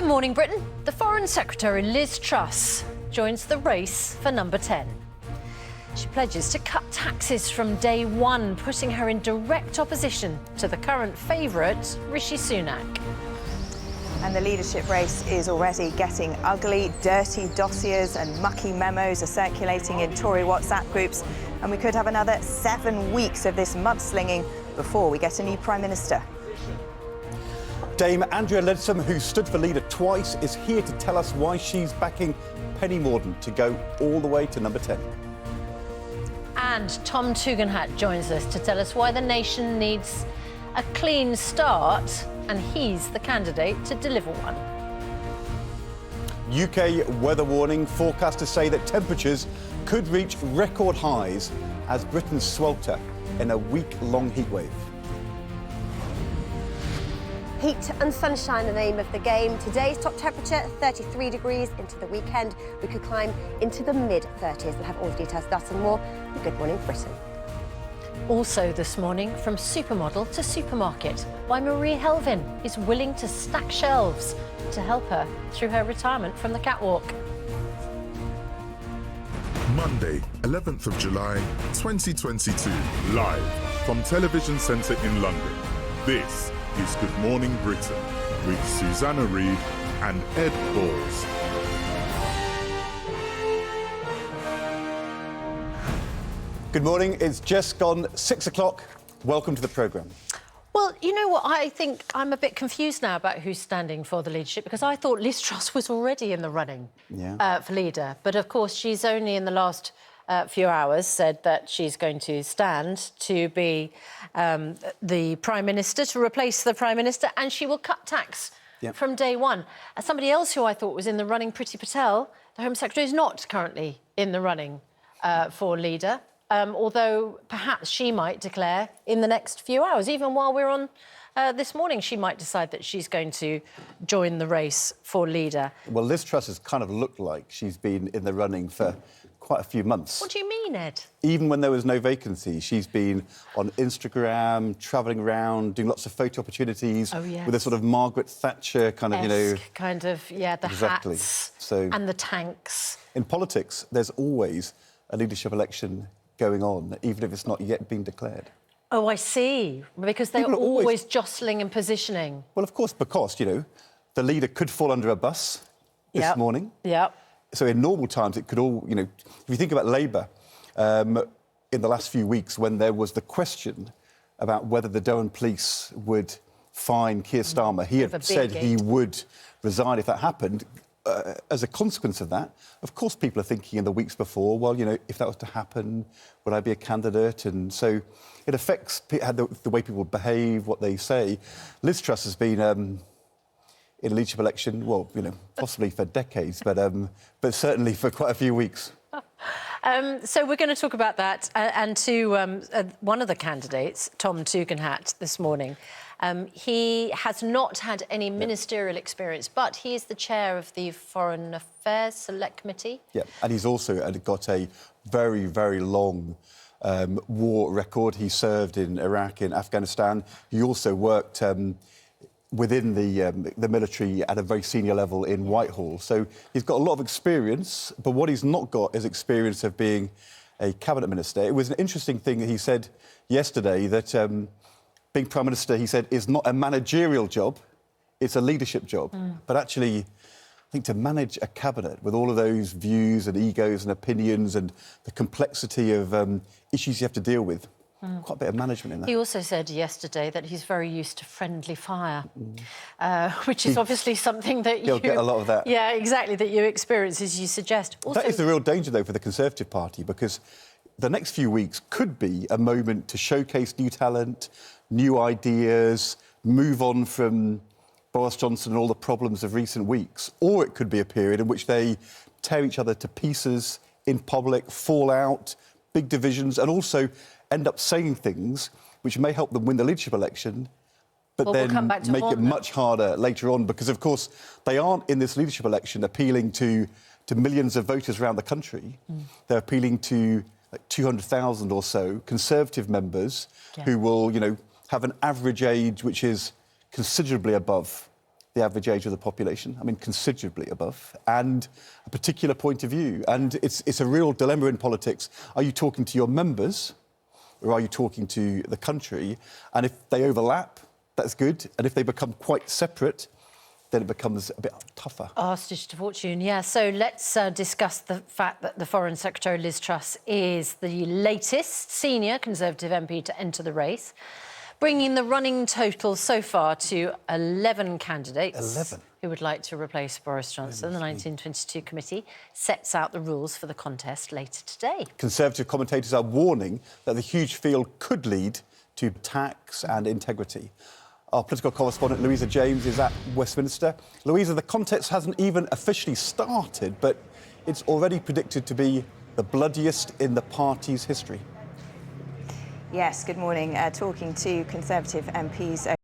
Good morning, Britain. The Foreign Secretary Liz Truss joins the race for number 10. She pledges to cut taxes from day one, putting her in direct opposition to the current favourite, Rishi Sunak. And the leadership race is already getting ugly. Dirty dossiers and mucky memos are circulating in Tory WhatsApp groups. And we could have another 7 weeks of this mudslinging before we get a new Prime Minister. Dame Andrea Leadsom, who stood for leader twice, is here to tell us why she's backing Penny Mordaunt to go all the way to number 10. And Tom Tugendhat joins us to tell us why the nation needs a clean start, and he's the candidate to deliver one. UK weather warning. Forecasters say that temperatures could reach record highs as Britain swelter in a week-long heatwave. Heat and sunshine are the name of the game. Today's top temperature, 33 degrees. Into the weekend, we could climb into the mid-30s. We'll have all the details, that and more in Good Morning Britain. Also this morning, from supermodel to supermarket, why Marie Helvin is willing to stack shelves to help her through her retirement from the catwalk. Monday, 11th of July, 2022, live from Television Centre in London. This is Good Morning Britain with Susanna Reid and Ed Balls. Good morning. It's just gone 6 o'clock. Welcome to the programme. Well, you know what? I think I'm a bit confused now about who's standing for the leadership, because I thought Liz Truss was already in the running for leader. But, of course, she's only in the last few hours said that she's going to stand to be the Prime Minister, to replace the Prime Minister, and she will cut tax from day one. Somebody else who I thought was in the running, Priti Patel, the Home Secretary, is not currently in the running for leader. Although perhaps she might declare in the next few hours, even while we're on this morning, she might decide that she's going to join the race for leader. Well, Liz Truss has kind of looked like she's been in the running for quite a few months. What do you mean, Ed? Even when there was no vacancy, she's been on Instagram, travelling around, doing lots of photo opportunities with a sort of Margaret Thatcher kind of, the hats and the tanks. In politics, there's always a leadership election going on, even if it's not yet been declared. Oh, I see. Because they're always jostling and positioning. Well, of course, because, the leader could fall under a bus this morning. Yep. So in normal times, it could all, if you think about Labour, in the last few weeks, when there was the question about whether the Durham police would fine Keir Starmer, he had said he would resign if that happened. As a consequence of that, of course, people are thinking in the weeks before, well, if that was to happen, would I be a candidate? And so it affects the way people behave, what they say. Liz Truss has been in a leadership election, well, possibly for decades, but certainly for quite a few weeks. So we're going to talk about that and to one of the candidates, Tom Tugendhat, this morning. He has not had any ministerial experience, but he is the chair of the Foreign Affairs Select Committee. Yeah, and he's also got a very, very long war record. He served in Iraq, in Afghanistan. He also worked within the military at a very senior level in Whitehall. So he's got a lot of experience, but what he's not got is experience of being a cabinet minister. It was an interesting thing that he said yesterday that being Prime Minister, he said, is not a managerial job, it's a leadership job. But actually, I think to manage a cabinet with all of those views and egos and opinions and the complexity of issues you have to deal with, quite a bit of management in that. He also said yesterday that he's very used to friendly fire, which is obviously something that He'll get a lot of that. Yeah, exactly, that you experience, as you suggest. Also, that is the real danger, though, for the Conservative Party, because the next few weeks could be a moment to showcase new talent, new ideas, move on from Boris Johnson and all the problems of recent weeks. Or it could be a period in which they tear each other to pieces in public, fall out, big divisions, and also end up saying things which may help them win the leadership election, but then make it much harder later on, because, of course, they aren't in this leadership election appealing to millions of voters around the country. They're appealing to 200,000 or so Conservative members who will, have an average age which is considerably above the average age of the population, I mean, considerably above, and a particular point of view. And it's a real dilemma in politics. Are you talking to your members, or are you talking to the country? And if they overlap, that's good. And if they become quite separate, then it becomes a bit tougher. Hostage to fortune, yeah. So let's discuss the fact that the Foreign Secretary, Liz Truss, is the latest senior Conservative MP to enter the race, bringing the running total so far to 11 candidates 11. who would like to replace Boris Johnson. The 1922 committee sets out the rules for the contest later today. Conservative commentators are warning that the huge field could lead to tax and integrity. Our political correspondent, Louisa James, is at Westminster. Louisa, the contest hasn't even officially started, but it's already predicted to be the bloodiest in the party's history. Yes, good morning. Talking to Conservative MPs